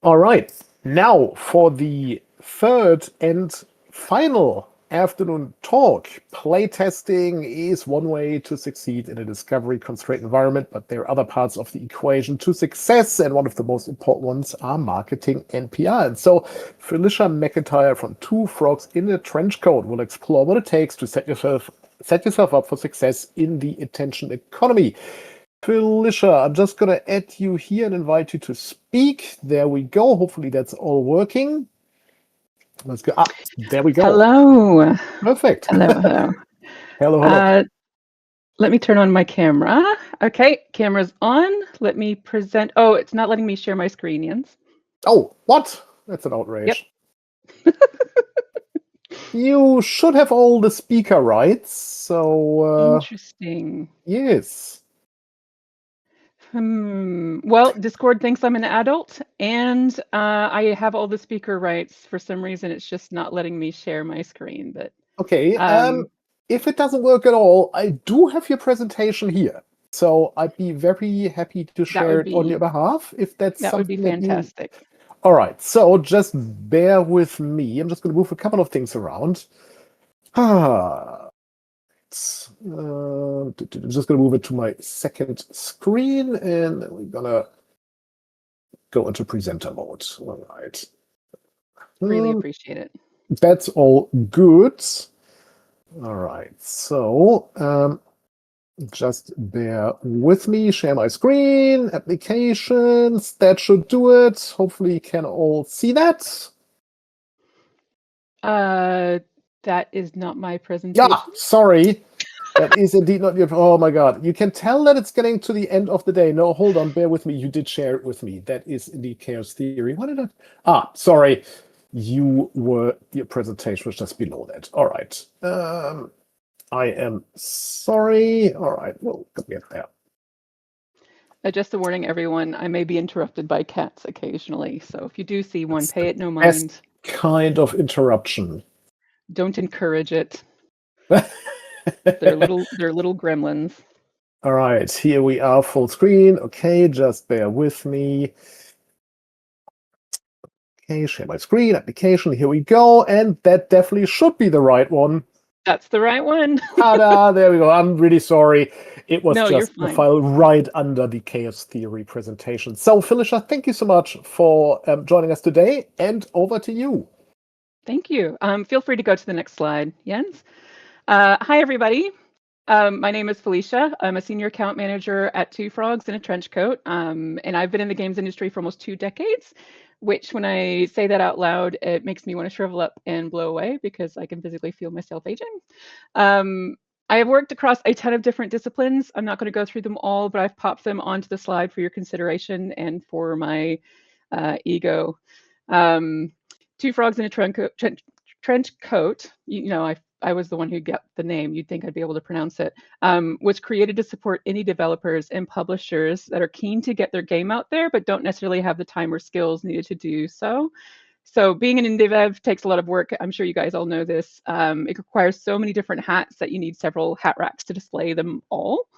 All right. Now for the third and final afternoon talk. Playtesting is one way to succeed in a discovery constraint environment, but there are other parts of the equation to success, and one of the most important ones are marketing and PR. And so Felicia McEntire from Two Frogs in a Trenchcoat will explore what it takes to set yourself up for success in the attention economy. Felicia, I'm just going to add you here and invite you to speak. There we go. Hopefully that's all working. Let's go. There we go. Hello. Perfect. Hello, hello. Hello. Let me turn on my camera. Okay, camera's on. Let me present. Oh, it's not letting me share my screen, Jens. Oh, what? That's an outrage. Yep. You should have all the speaker rights. So interesting. Yes. Well, Discord thinks I'm an adult, and I have all the speaker rights. For some reason, it's just not letting me share my screen. But okay. If it doesn't work at all, I do have your presentation here. So I'd be very happy to share it on your behalf if that's that would be fantastic. All right, so just bear with me. I'm just going to move a couple of things around. I'm just going to move it to my second screen, and we're going to go into presenter mode. All right. Really appreciate it. That's all good. All right, so just bear with me, share my screen, applications, that should do it. Hopefully you can all see that. That is not my presentation. Yeah, sorry. That is indeed not your, oh my God. You can tell that it's getting to the end of the day. No, hold on, bear with me. You did share it with me. That is indeed chaos theory. What did I, sorry. Your presentation was just below that. All right. I am sorry. All right, we'll get there. Just a warning, everyone, I may be interrupted by cats occasionally. So if you do see one, pay it no mind. Kind of interruption. Don't encourage it. They're little gremlins. All right, here we are, full screen. Okay, just bear with me. Okay, share my screen, application, here we go. And that definitely should be the right one. That's the right one. Ta-da, there we go. I'm really sorry. It was just the file right under the chaos theory presentation. So, Felicia, thank you so much for joining us today, and over to you. Thank you. Feel free to go to the next slide, Jens. Hi, everybody. My name is Felicia. I'm a senior account manager at Two Frogs in a Trenchcoat, and I've been in the games industry for almost 2 decades, which when I say that out loud, it makes me want to shrivel up and blow away because I can physically feel myself aging. I have worked across a ton of different disciplines. I'm not going to go through them all, but I've popped them onto the slide for your consideration and for my ego. Two Frogs in a Trenchcoat, you know, I was the one who got the name. You'd think I'd be able to pronounce it. Was created to support indie developers and publishers that are keen to get their game out there, but don't necessarily have the time or skills needed to do so. So being an indie dev takes a lot of work. I'm sure you guys all know this. It requires so many different hats that you need several hat racks to display them all.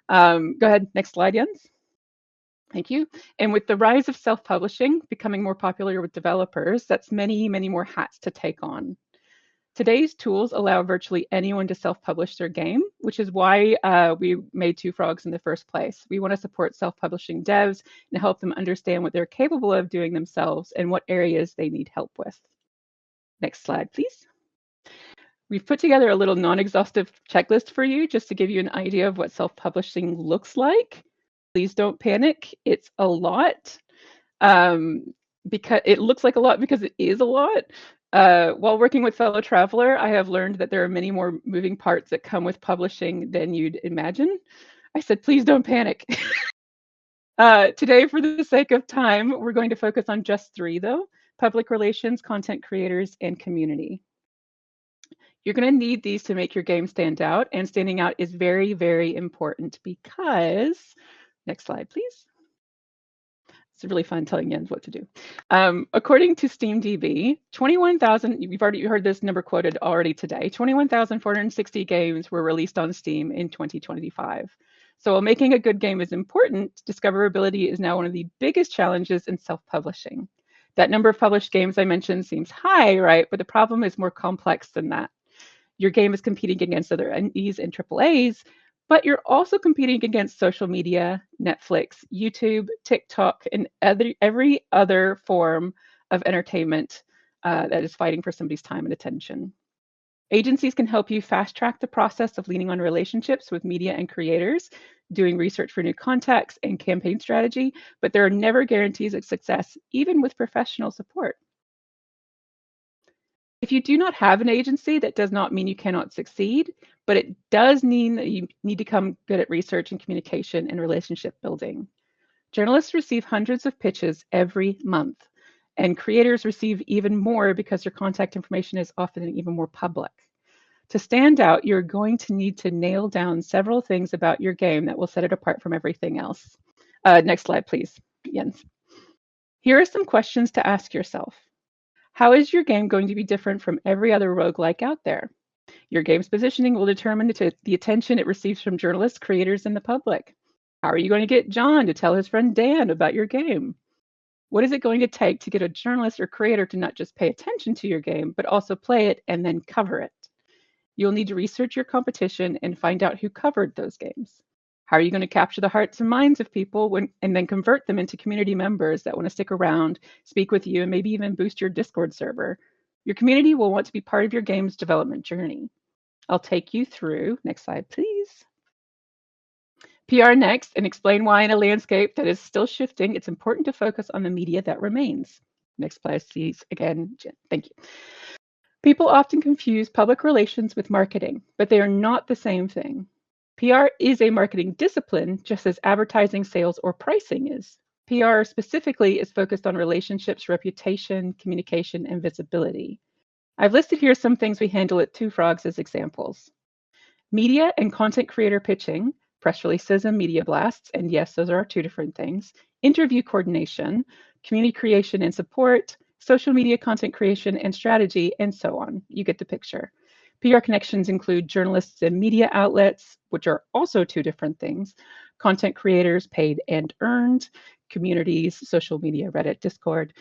Go ahead, next slide, Jens. Thank you. And with the rise of self-publishing becoming more popular with developers, that's many, many more hats to take on. Today's tools allow virtually anyone to self-publish their game, which is why we made Two Frogs in the first place. We want to support self-publishing devs and help them understand what they're capable of doing themselves and what areas they need help with. Next slide, please. We've put together a little non-exhaustive checklist for you just to give you an idea of what self-publishing looks like. Please don't panic. It's a lot. Because it looks like a lot because it is a lot. While working with Fellow Traveler, I have learned that there are many more moving parts that come with publishing than you'd imagine. I said, please don't panic. Today, for the sake of time, we're going to focus on just 3, though: public relations, content creators, and community. You're going to need these to make your game stand out, and standing out is very, very important because, next slide, please. It's really fun telling Jens what to do. According to SteamDB, 21,000, you've already heard this number quoted already today, 21,460 games were released on Steam in 2025. So while making a good game is important, discoverability is now one of the biggest challenges in self-publishing. That number of published games I mentioned seems high, right? But the problem is more complex than that. Your game is competing against other indies and AAAs, but you're also competing against social media, Netflix, YouTube, TikTok, and every other form of entertainment that is fighting for somebody's time and attention. Agencies can help you fast track the process of leaning on relationships with media and creators, doing research for new contacts and campaign strategy, but there are never guarantees of success, even with professional support. If you do not have an agency, that does not mean you cannot succeed, but it does mean that you need to become good at research and communication and relationship building. Journalists receive hundreds of pitches every month, and creators receive even more because their contact information is often even more public. To stand out, you're going to need to nail down several things about your game that will set it apart from everything else. Next slide, please, Jens. Here are some questions to ask yourself. How is your game going to be different from every other roguelike out there? Your game's positioning will determine the attention it receives from journalists, creators, and the public. How are you going to get John to tell his friend Dan about your game? What is it going to take to get a journalist or creator to not just pay attention to your game, but also play it and then cover it? You'll need to research your competition and find out who covered those games. How are you going to capture the hearts and minds of people and then convert them into community members that want to stick around, speak with you, and maybe even boost your Discord server? Your community will want to be part of your game's development journey. I'll take you through, next slide, please. PR next, and explain why in a landscape that is still shifting, it's important to focus on the media that remains. Next slide, please. Again, Jen, thank you. People often confuse public relations with marketing, but they are not the same thing. PR is a marketing discipline, just as advertising, sales, or pricing is. PR specifically is focused on relationships, reputation, communication, and visibility. I've listed here some things we handle at Two Frogs as examples. Media and content creator pitching, press releases and media blasts, and yes, those are two different things. Interview coordination, community creation and support, social media content creation and strategy, and so on. You get the picture. PR connections include journalists and media outlets, which are also two different things, content creators, paid and earned, communities, social media, Reddit, Discord,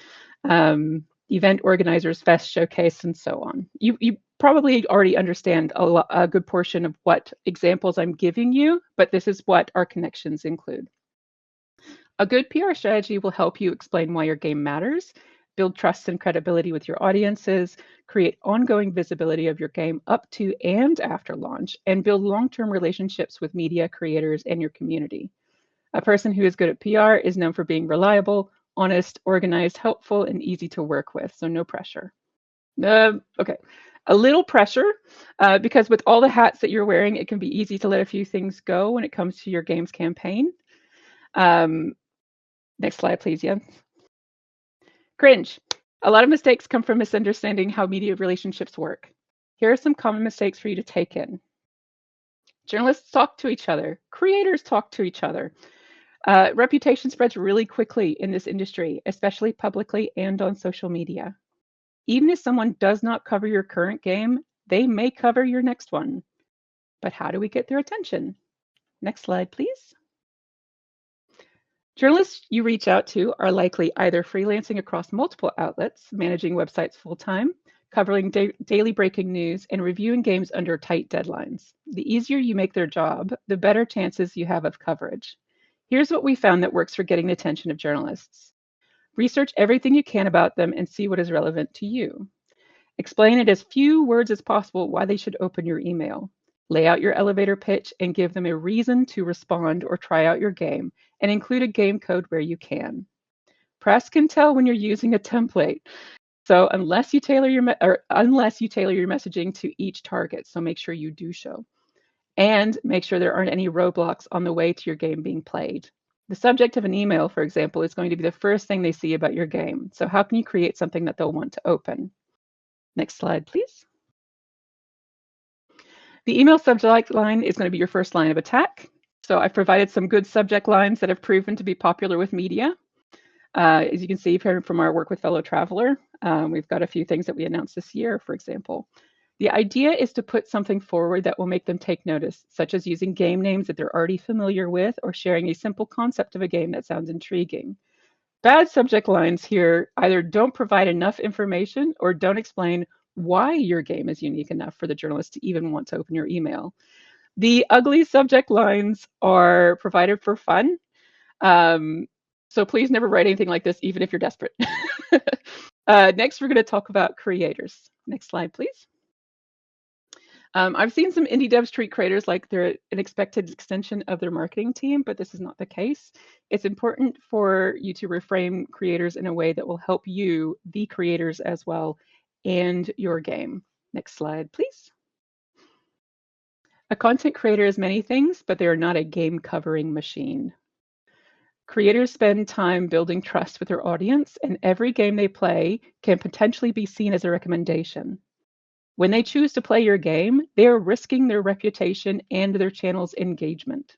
event organizers, fest, showcase, and so on. You probably already understand a good portion of what examples I'm giving you, but this is what our connections include. A good PR strategy will help you explain why your game matters, build trust and credibility with your audiences, create ongoing visibility of your game up to and after launch, and build long-term relationships with media creators and your community. A person who is good at PR is known for being reliable, honest, organized, helpful, and easy to work with, so no pressure. Okay, a little pressure because with all the hats that you're wearing, it can be easy to let a few things go when it comes to your game's campaign. Next slide, please, Jens. Cringe. A lot of mistakes come from misunderstanding how media relationships work. Here are some common mistakes for you to take in. Journalists talk to each other. Creators talk to each other. Reputation spreads really quickly in this industry, especially publicly and on social media. Even if someone does not cover your current game, they may cover your next one. But how do we get their attention? Next slide, please. Journalists you reach out to are likely either freelancing across multiple outlets, managing websites full-time, covering daily breaking news, and reviewing games under tight deadlines. The easier you make their job, the better chances you have of coverage. Here's what we found that works for getting the attention of journalists. Research everything you can about them and see what is relevant to you. Explain in as few words as possible why they should open your email. Lay out your elevator pitch and give them a reason to respond or try out your game, and include a game code where you can. Press can tell when you're using a template. So unless you tailor your messaging to each target, so make sure you do so. And make sure there aren't any roadblocks on the way to your game being played. The subject of an email, for example, is going to be the first thing they see about your game. So how can you create something that they'll want to open? Next slide, please. The email subject line is going to be your first line of attack. So I've provided some good subject lines that have proven to be popular with media. As you can see from our work with Fellow Traveler, we've got a few things that we announced this year, for example. The idea is to put something forward that will make them take notice, such as using game names that they're already familiar with or sharing a simple concept of a game that sounds intriguing. Bad subject lines here either don't provide enough information or don't explain why your game is unique enough for the journalist to even want to open your email. The ugly subject lines are provided for fun. Um, so please never write anything like this, even if you're desperate. Next, we're going to talk about creators. Next slide, please. I've seen some indie devs treat creators like they're an expected extension of their marketing team, but this is not the case. It's important for you to reframe creators in a way that will help you, the creators as well, and your game. Next slide, please. A content creator is many things, but they are not a game covering machine. Creators spend time building trust with their audience, and every game they play can potentially be seen as a recommendation. When they choose to play your game, they are risking their reputation and their channel's engagement.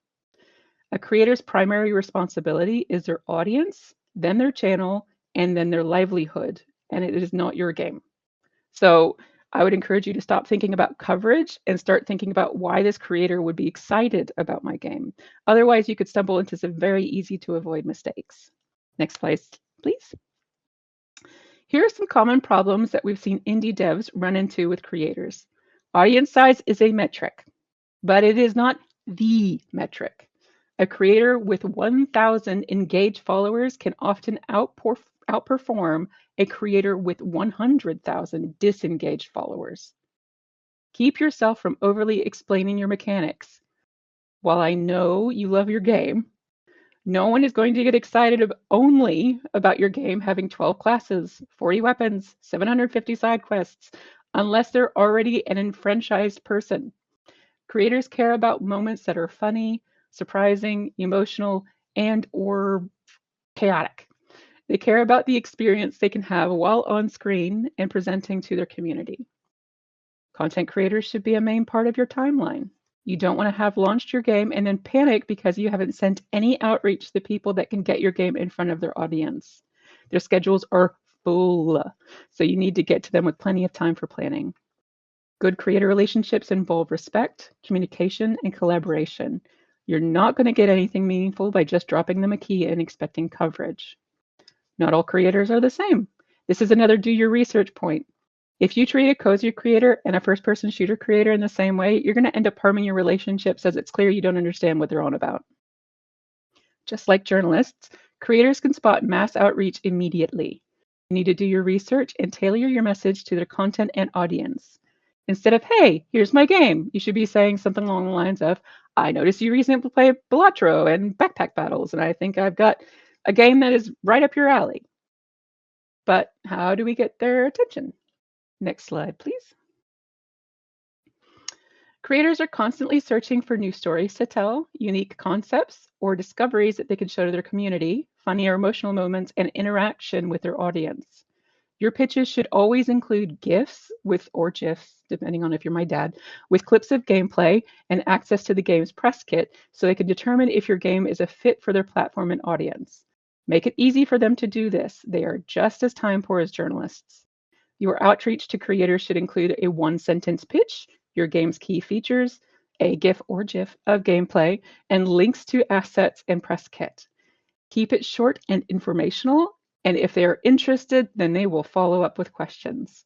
A creator's primary responsibility is their audience, then their channel, and then their livelihood, and it is not your game. So I would encourage you to stop thinking about coverage and start thinking about why this creator would be excited about my game. Otherwise, you could stumble into some very easy to avoid mistakes. Next slide, please. Here are some common problems that we've seen indie devs run into with creators. Audience size is a metric, but it is not the metric. A creator with 1,000 engaged followers can often outperform a creator with 100,000 disengaged followers. Keep yourself from overly explaining your mechanics. While I know you love your game, no one is going to get excited only about your game having 12 classes, 40 weapons, 750 side quests, unless they're already an enfranchised person. Creators care about moments that are funny, surprising, emotional, and or chaotic. They care about the experience they can have while on screen and presenting to their community. Content creators should be a main part of your timeline. You don't want to have launched your game and then panic because you haven't sent any outreach to the people that can get your game in front of their audience. Their schedules are full, so you need to get to them with plenty of time for planning. Good creator relationships involve respect, communication, and collaboration. You're not going to get anything meaningful by just dropping them a key and expecting coverage. Not all creators are the same. This is another do your research point. If you treat a cozy creator and a first-person shooter creator in the same way, you're going to end up harming your relationships as it's clear you don't understand what they're on about. Just like journalists, creators can spot mass outreach immediately. You need to do your research and tailor your message to their content and audience. Instead of, hey, here's my game, you should be saying something along the lines of, I noticed you recently played Balatro and Backpack Battles, and I think I've got a game that is right up your alley. But how do we get their attention? Next slide, please. Creators are constantly searching for new stories to tell, unique concepts, or discoveries that they can show to their community, funny or emotional moments, and interaction with their audience. Your pitches should always include GIFs or GIFs, depending on if you're my dad, with clips of gameplay and access to the game's press kit so they can determine if your game is a fit for their platform and audience. Make it easy for them to do this. They are just as time poor as journalists. Your outreach to creators should include a one-sentence pitch, your game's key features, a GIF or GIF of gameplay, and links to assets and press kit. Keep it short and informational, and if they are interested, then they will follow up with questions.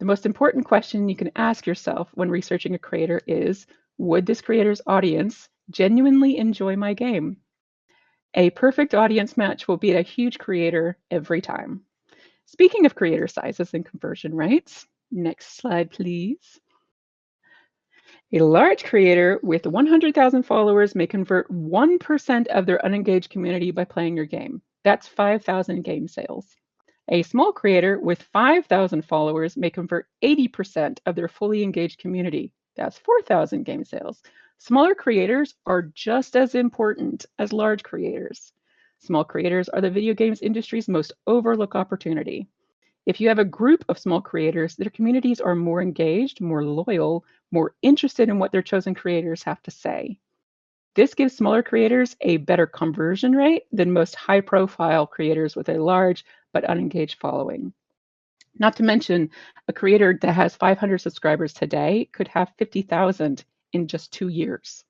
The most important question you can ask yourself when researching a creator is, would this creator's audience genuinely enjoy my game? A perfect audience match will beat a huge creator every time. Speaking of creator sizes and conversion rates, next slide, please. A large creator with 100,000 followers may convert 1% of their unengaged community by playing your game. That's 5,000 game sales. A small creator with 5,000 followers may convert 80% of their fully engaged community. That's 4,000 game sales. Smaller creators are just as important as large creators. Small creators are the video games industry's most overlooked opportunity. If you have a group of small creators, their communities are more engaged, more loyal, more interested in what their chosen creators have to say. This gives smaller creators a better conversion rate than most high-profile creators with a large but unengaged following. Not to mention, a creator that has 500 subscribers today could have 50,000 in just 2 years.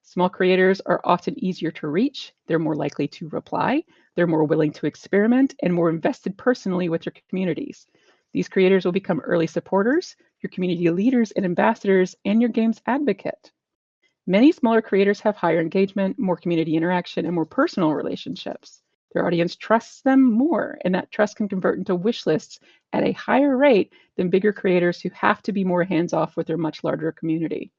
Small creators are often easier to reach, they're more likely to reply, they're more willing to experiment, and more invested personally with your communities. These creators will become early supporters, your community leaders and ambassadors, and your game's advocate. Many smaller creators have higher engagement, more community interaction, and more personal relationships. Their audience trusts them more, and that trust can convert into wish lists at a higher rate than bigger creators who have to be more hands-off with their much larger community.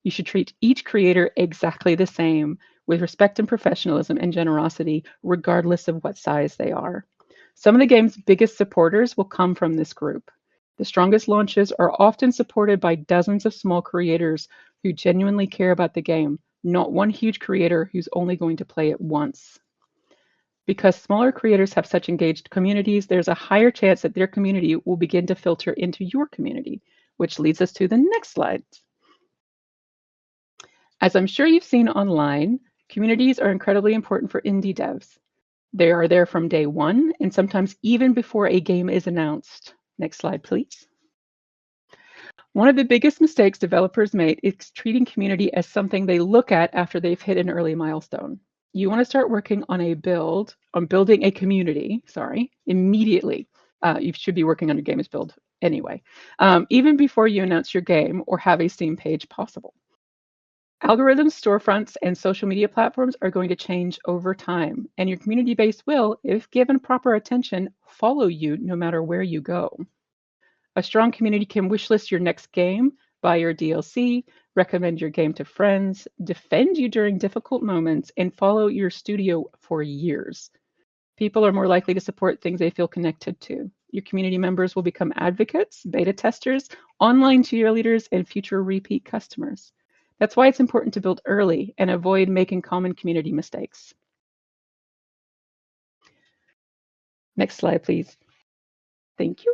You should treat each creator exactly the same, with respect and professionalism and generosity, regardless of what size they are. Some of the game's biggest supporters will come from this group. The strongest launches are often supported by dozens of small creators who genuinely care about the game, not one huge creator who's only going to play it once. Because smaller creators have such engaged communities, there's a higher chance that their community will begin to filter into your community, which leads us to the next slide. As I'm sure you've seen online, communities are incredibly important for indie devs. They are there from day one and sometimes even before a game is announced. Next slide, please. One of the biggest mistakes developers make is treating community as something they look at after they've hit an early milestone. You want to start working on building a community, immediately. You should be working on your game's build anyway, even before you announce your game or have a Steam page possible. Algorithms, storefronts, and social media platforms are going to change over time, and your community base will, if given proper attention, follow you no matter where you go. A strong community can wishlist your next game, buy your DLC, recommend your game to friends, defend you during difficult moments, and follow your studio for years. People are more likely to support things they feel connected to. Your community members will become advocates, beta testers, online cheerleaders, and future repeat customers. That's why it's important to build early and avoid making common community mistakes. Next slide, please. Thank you.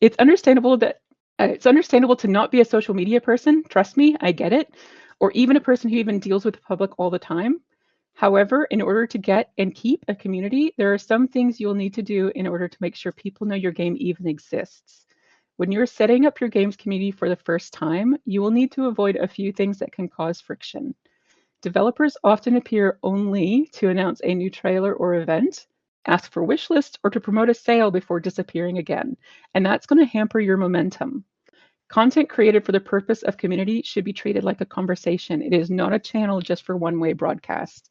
It's understandable to not be a social media person. Trust me, I get it. Or even a person who even deals with the public all the time. However, in order to get and keep a community, there are some things you'll need to do in order to make sure people know your game even exists. When you're setting up your game's community for the first time, you will need to avoid a few things that can cause friction. Developers often appear only to announce a new trailer or event, ask for wish lists, or to promote a sale before disappearing again, and that's going to hamper your momentum. Content created for the purpose of community should be treated like a conversation. It is not a channel just for one-way broadcast.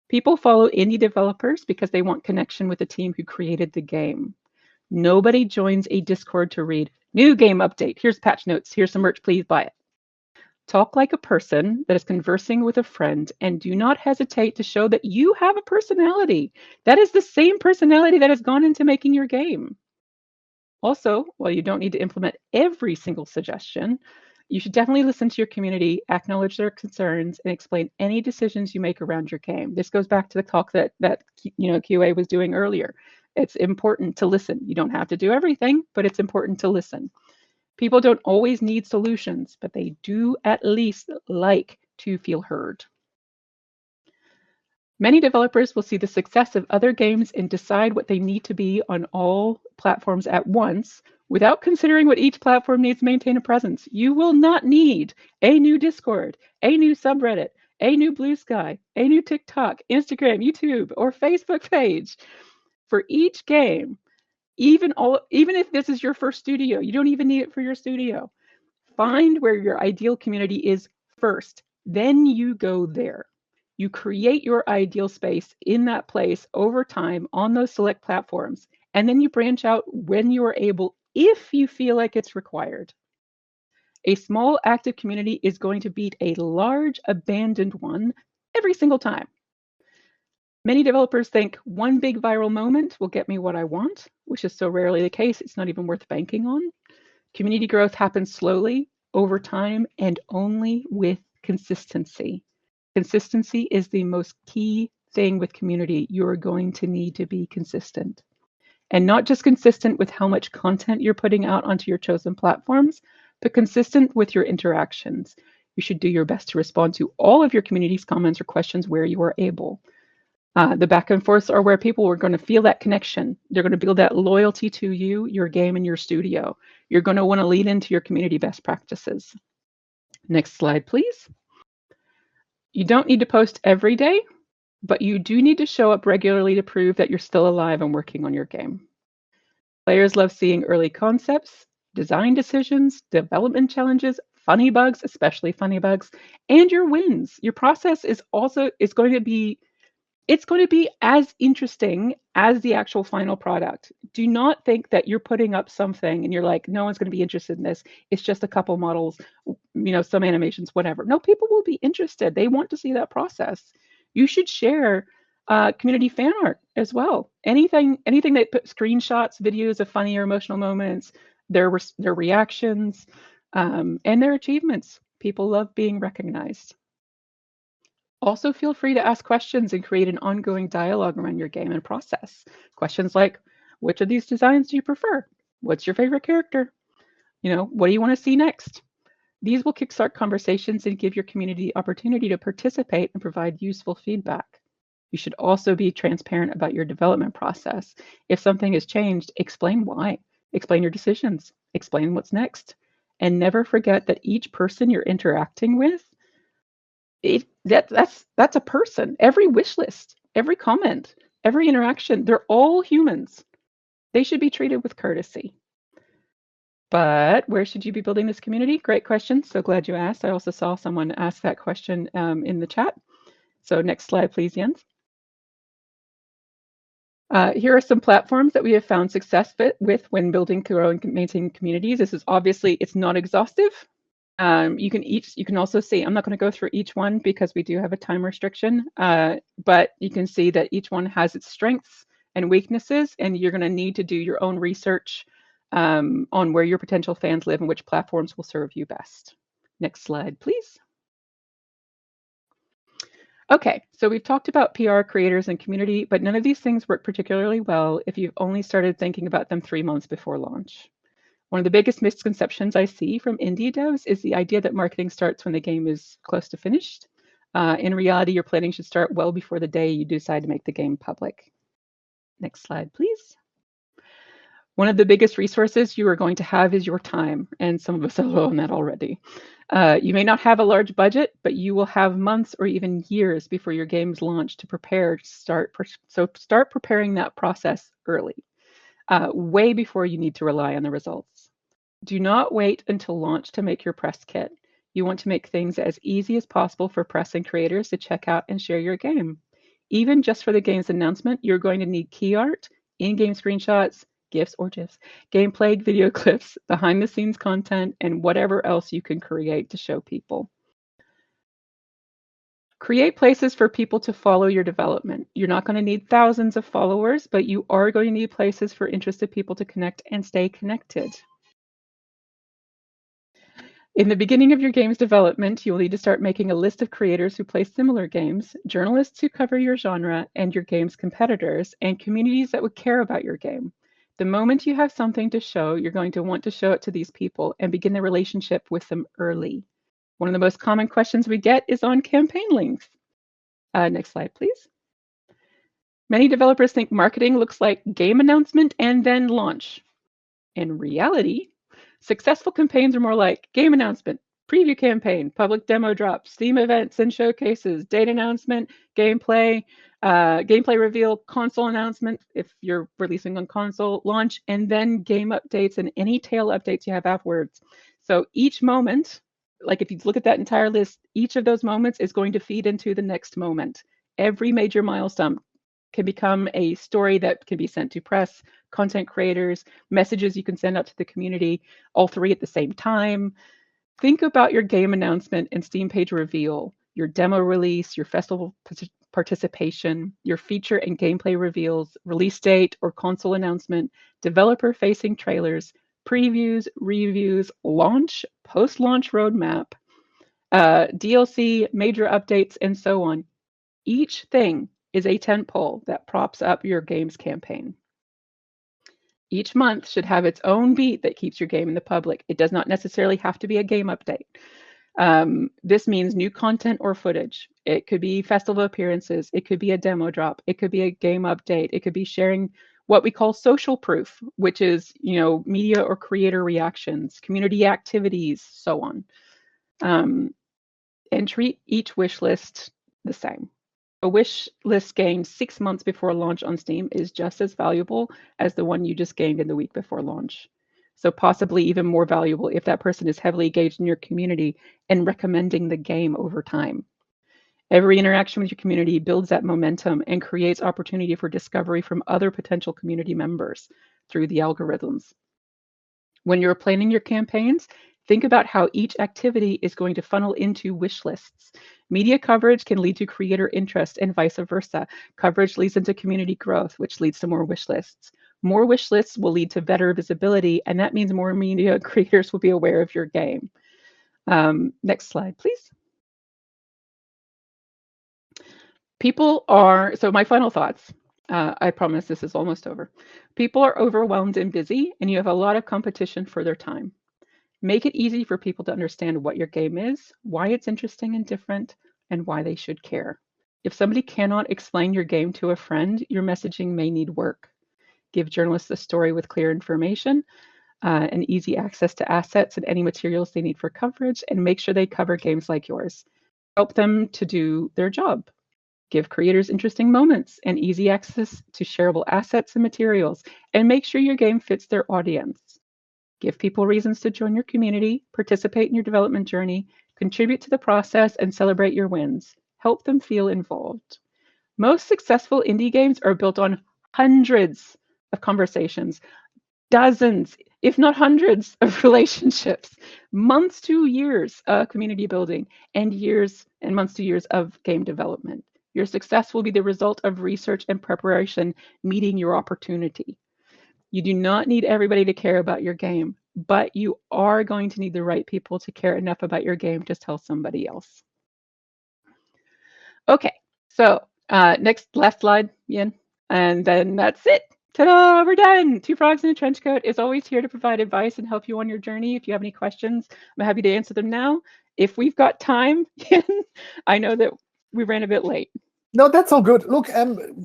People follow indie developers because they want connection with the team who created the game. Nobody joins a Discord to read, new game update, here's patch notes, here's some merch, please buy it. Talk like a person that is conversing with a friend, and do not hesitate to show that you have a personality. That is the same personality that has gone into making your game. Also, while you don't need to implement every single suggestion, you should definitely listen to your community, acknowledge their concerns, and explain any decisions you make around your game. This goes back to the talk that QA was doing earlier. It's important to listen. You don't have to do everything, but it's important to listen. People don't always need solutions, but they do at least like to feel heard. Many developers will see the success of other games and decide what they need to be on all platforms at once without considering what each platform needs to maintain a presence. You will not need a new Discord, a new subreddit, a new Blue Sky, a new TikTok, Instagram, YouTube, or Facebook page. For each game, even if this is your first studio, you don't even need it for your studio. Find where your ideal community is first, then you go there. You create your ideal space in that place over time on those select platforms, and then you branch out when you are able, if you feel like it's required. A small active community is going to beat a large abandoned one every single time. Many developers think one big viral moment will get me what I want, which is so rarely the case, it's not even worth banking on. Community growth happens slowly, over time, and only with consistency. Consistency is the most key thing with community. You're going to need to be consistent. And not just consistent with how much content you're putting out onto your chosen platforms, but consistent with your interactions. You should do your best to respond to all of your community's comments or questions where you are able. The back and forths are where people are going to feel that connection. They're going to build that loyalty to you, your game, and your studio. You're going to want to lead into your community best practices. Next slide, please. You don't need to post every day, but you do need to show up regularly to prove that you're still alive and working on your game. Players love seeing early concepts, design decisions, development challenges, funny bugs, especially funny bugs, and your wins. Your process is going to be it's going to be as interesting as the actual final product. Do not think that you're putting up something and you're like, no one's going to be interested in this. It's just a couple models, some animations, whatever. No, people will be interested. They want to see that process. You should share community fan art as well. Anything that put screenshots, videos of funny or emotional moments, their reactions, and their achievements. People love being recognized. Also, feel free to ask questions and create an ongoing dialogue around your game and process. Questions like, which of these designs do you prefer? What's your favorite character? What do you want to see next? These will kickstart conversations and give your community the opportunity to participate and provide useful feedback. You should also be transparent about your development process. If something has changed, explain why. Explain your decisions. Explain what's next. And never forget that each person you're interacting with, that's a person. Every wish list, every comment, every interaction, they're all humans. They should be treated with courtesy. But where should you be building this community? Great question. So glad you asked. I also saw someone ask that question in the chat. So next slide, please, Jens. Here are some platforms that we have found success with when building, growing, maintaining communities. This is obviously, it's not exhaustive. You can also see, I'm not going to go through each one because we do have a time restriction, but you can see that each one has its strengths and weaknesses, and you're going to need to do your own research on where your potential fans live and which platforms will serve you best. Next slide, please. Okay, so we've talked about PR, creators, and community, but none of these things work particularly well if you've only started thinking about them 3 months before launch. One of the biggest misconceptions I see from indie devs is the idea that marketing starts when the game is close to finished. In reality, your planning should start well before the day you decide to make the game public. Next slide, please. One of the biggest resources you are going to have is your time, and some of us are low on that already. You may not have a large budget, but you will have months or even years before your game's launch to prepare. So start preparing that process early, way before you need to rely on the results. Do not wait until launch to make your press kit. You want to make things as easy as possible for press and creators to check out and share your game. Even just for the game's announcement, you're going to need key art, in-game screenshots, GIFs or GIFs, gameplay, video clips, behind-the-scenes content, and whatever else you can create to show people. Create places for people to follow your development. You're not going to need thousands of followers, but you are going to need places for interested people to connect and stay connected. In the beginning of your game's development, you'll need to start making a list of creators who play similar games, journalists who cover your genre and your game's competitors, and communities that would care about your game. The moment you have something to show, you're going to want to show it to these people and begin the relationship with them early. One of the most common questions we get is on campaign length. Next slide, please. Many developers think marketing looks like game announcement and then launch. In reality, successful campaigns are more like game announcement, preview campaign, public demo drops, theme events and showcases, date announcement, gameplay, gameplay reveal, console announcement if you're releasing on console, launch, and then game updates and any tail updates you have afterwards. So each moment, like if you look at that entire list, each of those moments is going to feed into the next moment. Every major milestone can become a story that can be sent to press, content creators, messages you can send out to the community, all three at the same time. Think about your game announcement and Steam page reveal, your demo release, your festival participation, your feature and gameplay reveals, release date or console announcement, developer-facing trailers, previews, reviews, launch, post-launch roadmap, DLC, major updates, and so on. Each thing is a tentpole that props up your game's campaign. Each month should have its own beat that keeps your game in the public. It does not necessarily have to be a game update. This means new content or footage. It could be festival appearances. It could be a demo drop. It could be a game update. It could be sharing what we call social proof, which is, media or creator reactions, community activities, so on. and treat each wish list the same. A wish list gained 6 months before launch on Steam is just as valuable as the one you just gained in the week before launch. So possibly even more valuable if that person is heavily engaged in your community and recommending the game over time. Every interaction with your community builds that momentum and creates opportunity for discovery from other potential community members through the algorithms. When you're planning your campaigns, think about how each activity is going to funnel into wish lists. Media coverage can lead to creator interest and vice versa. Coverage leads into community growth, which leads to more wish lists. More wish lists will lead to better visibility, and that means more media creators will be aware of your game. Next slide, please. So my final thoughts. I promise this is almost over. People are overwhelmed and busy, and you have a lot of competition for their time. Make it easy for people to understand what your game is, why it's interesting and different, and why they should care. If somebody cannot explain your game to a friend, your messaging may need work. Give journalists a story with clear information and easy access to assets and any materials they need for coverage, and make sure they cover games like yours. Help them to do their job. Give creators interesting moments and easy access to shareable assets and materials, and make sure your game fits their audience. Give people reasons to join your community, participate in your development journey, contribute to the process, and celebrate your wins. Help them feel involved. Most successful indie games are built on hundreds of conversations, dozens, if not hundreds, of relationships, months to years of community building, and years and months to years of game development. Your success will be the result of research and preparation meeting your opportunity. You do not need everybody to care about your game, but you are going to need the right people to care enough about your game to tell somebody else. Okay, so last slide, Ian, and then that's it. Ta-da, we're done. Two Frogs in a Trenchcoat is always here to provide advice and help you on your journey. If you have any questions, I'm happy to answer them now. If we've got time, I know that we ran a bit late. No, that's all good. Look,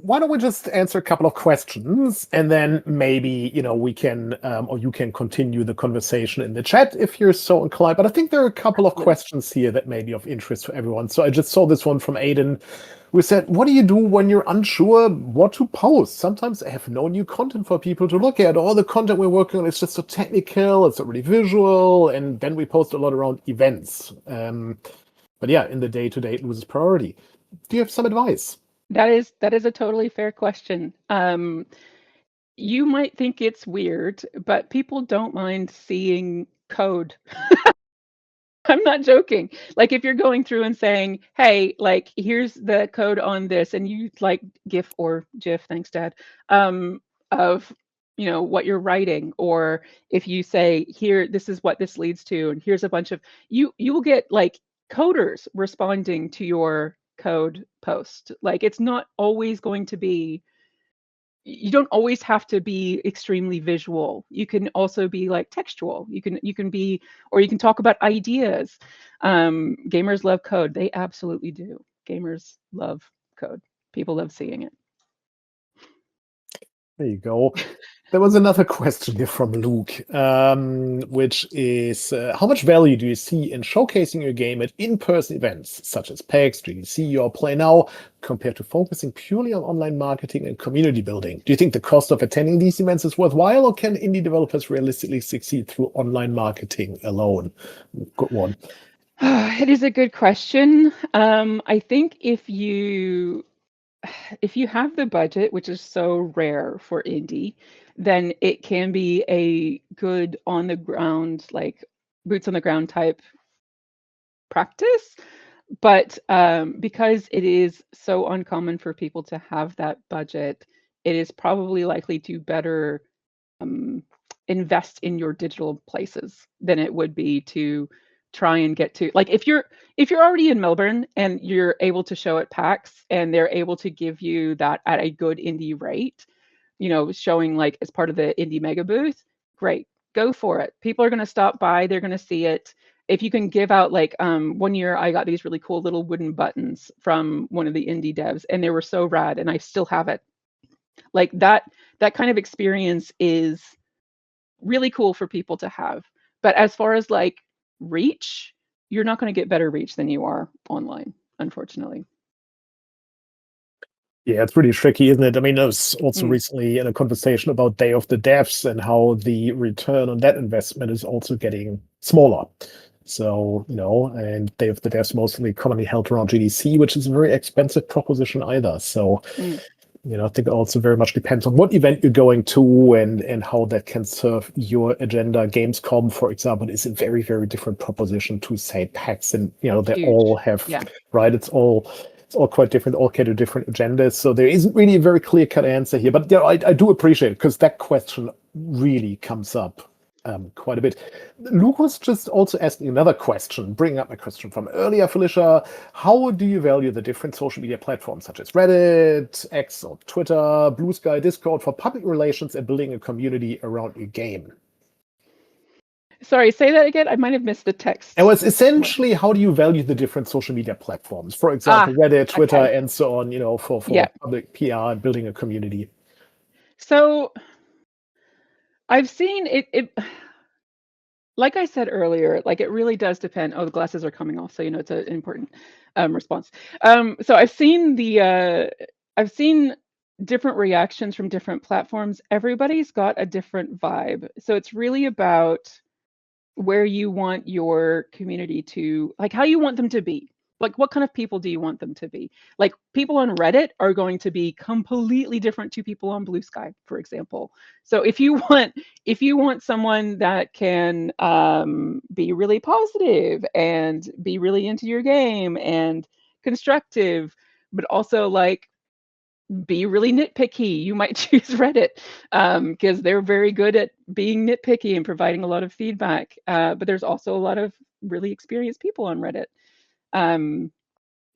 why don't we just answer a couple of questions, and then maybe we can, or you can continue the conversation in the chat if you're so inclined. But I think there are a couple of questions here that may be of interest for everyone. So I just saw this one from Aiden, who said, "What do you do when you're unsure what to post? Sometimes I have no new content for people to look at. All the content we're working on is just so technical, it's already visual, and then we post a lot around events. But yeah, in the day-to-day, it loses priority." Do you have some advice? That is a totally fair question. You might think it's weird, but people don't mind seeing code. I'm not joking. Like if you're going through and saying, "Hey, like here's the code on this," and you like GIF or GIF, thanks, Dad, of what you're writing, or if you say, "Here, this is what this leads to," and here's a bunch of you will get like coders responding to your code post. Like it's not always going to be, you don't always have to be extremely visual. You can also be like textual. You can be, or you can talk about ideas. Gamers love code. They absolutely do. Gamers love code. People love seeing it. There you go. There was another question here from Luke, which is, how much value do you see in showcasing your game at in-person events, such as PAX, GDC, or Play Now, compared to focusing purely on online marketing and community building? Do you think the cost of attending these events is worthwhile, or can indie developers realistically succeed through online marketing alone? Good one. It is a good question. I think if you have the budget, which is so rare for indie, then it can be a good on the ground, like boots on the ground type practice. But because it is so uncommon for people to have that budget, it is probably likely to better invest in your digital places than it would be to try and get to, like, if you're already in Melbourne and you're able to show at PAX and they're able to give you that at a good indie rate, showing like as part of the indie mega booth, great, go for it. People are going to stop by, they're going to see it. If you can give out, like, one year I got these really cool little wooden buttons from one of the indie devs, and they were so rad, and I still have it. Like that kind of experience is really cool for people to have. But as far as like reach, you're not going to get better reach than you are online, unfortunately. Yeah, it's pretty tricky, isn't it? I mean, I was also recently in a conversation about Day of the Devs and how the return on that investment is also getting smaller. So, and Day of the Devs mostly commonly held around GDC, which is a very expensive proposition either. So, I think it also very much depends on what event you're going to and how that can serve your agenda. Gamescom, for example, is a very, very different proposition to, say, PAX, and they Huge. all have right. It's all quite different, all cater different agendas. So there isn't really a very clear-cut answer here. But I do appreciate it, because that question really comes up quite a bit. Luke was just also asking another question, bringing up a question from earlier, Felicia. How do you value the different social media platforms such as Reddit, X or Twitter, Blue Sky, Discord for public relations and building a community around your game? Sorry, say that again. I might have missed the text. It was essentially, how do you value the different social media platforms? For example, Reddit, Twitter, and so on, for public PR and building a community. So I've seen it like I said earlier, like it really does depend. Oh, the glasses are coming off, so it's an important response. So I've seen different reactions from different platforms. Everybody's got a different vibe. So it's really about where you want your community to, like, how you want them to be. Like, what kind of people do you want them to be? Like, people on Reddit are going to be completely different to people on Blue Sky, for example. So if you want someone that can be really positive and be really into your game and constructive, but also like be really nitpicky, you might choose Reddit, because they're very good at being nitpicky and providing a lot of feedback. But there's also a lot of really experienced people on Reddit.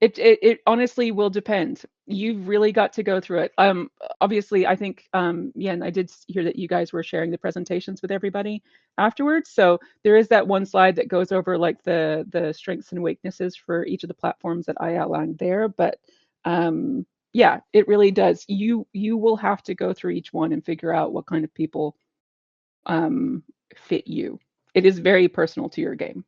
It honestly will depend. You've really got to go through it. Obviously, I think, and I did hear that you guys were sharing the presentations with everybody afterwards. So there is that one slide that goes over like the strengths and weaknesses for each of the platforms that I outlined there. But yeah, it really does. You will have to go through each one and figure out what kind of people fit you. It is very personal to your game.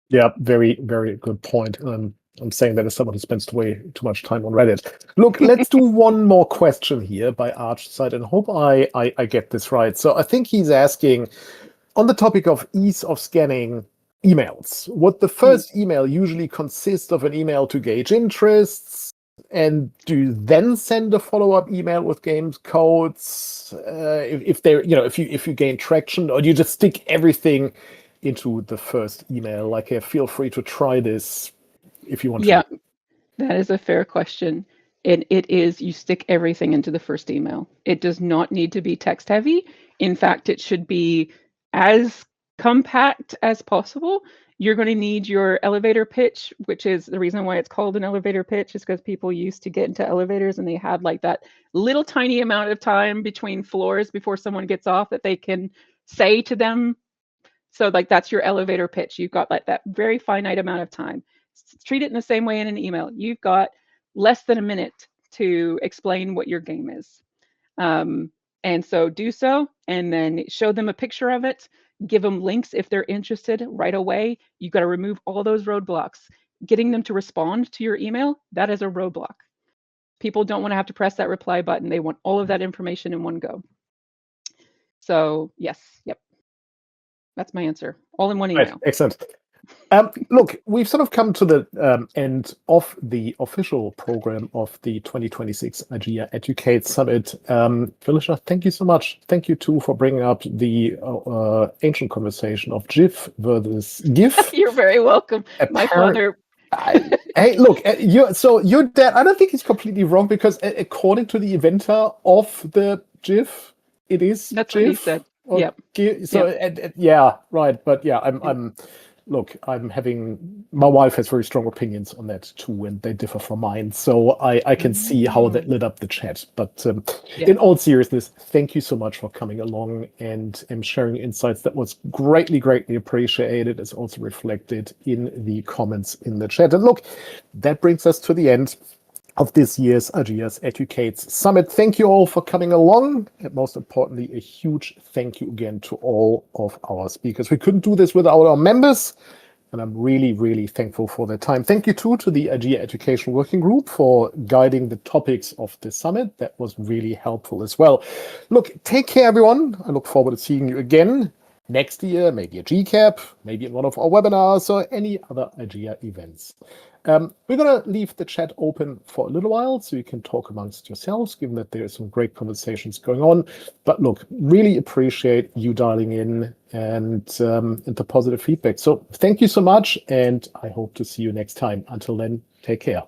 Yeah, very, very good point. I'm saying that as someone who spends way too much time on Reddit. Look, let's do one more question here by Archside, and hope I get this right. So I think he's asking, on the topic of ease of scanning emails, would the first email usually consist of an email to gauge interests? And do you then send a follow-up email with games codes if you gain traction, or do you just stick everything into the first email? Like, feel free to try this if you want to. Yeah, that is a fair question. And it is, you stick everything into the first email. It does not need to be text heavy. In fact, it should be as compact as possible. You're going to need your elevator pitch, which is the reason why it's called an elevator pitch, is because people used to get into elevators and they had like that little tiny amount of time between floors before someone gets off that they can say to them. So like that's your elevator pitch. You've got like that very finite amount of time. Treat it in the same way in an email. You've got less than a minute to explain what your game is. And so do so, and then show them a picture of it, give them links if they're interested right away. You've got to remove all those roadblocks. Getting them to respond to your email, that is a roadblock. People don't want to have to press that reply button. They want all of that information in one go. So yes, yep. That's my answer. All in one email. Right, excellent. Look, we've sort of come to the end of the official program of the 2026 IGEA Educate Summit. Felicia, thank you so much. Thank you too for bringing up the ancient conversation of GIF versus GIF. You're very welcome. My father. Hey, look, your dad, I don't think he's completely wrong, because according to the inventor of the GIF, it is That's GIF. what he said. Yep. So yeah, right. But yeah, I'm having, my wife has very strong opinions on that too, and they differ from mine. So I can see how that lit up the chat. But in all seriousness, thank you so much for coming along and sharing insights. That was greatly, greatly appreciated. It's also reflected in the comments in the chat. And look, that brings us to the end of this year's Ageas Educates Summit. Thank you all for coming along. And most importantly, a huge thank you again to all of our speakers. We couldn't do this without our members, and I'm really, really thankful for their time. Thank you too to the Agea Education Working Group for guiding the topics of the summit. That was really helpful as well. Look, take care, everyone. I look forward to seeing you again next year, maybe a GCAP, maybe in one of our webinars or any other Agea events. We're going to leave the chat open for a little while so you can talk amongst yourselves, given that there are some great conversations going on. But look, really appreciate you dialing in and the positive feedback. So thank you so much, and I hope to see you next time. Until then, take care.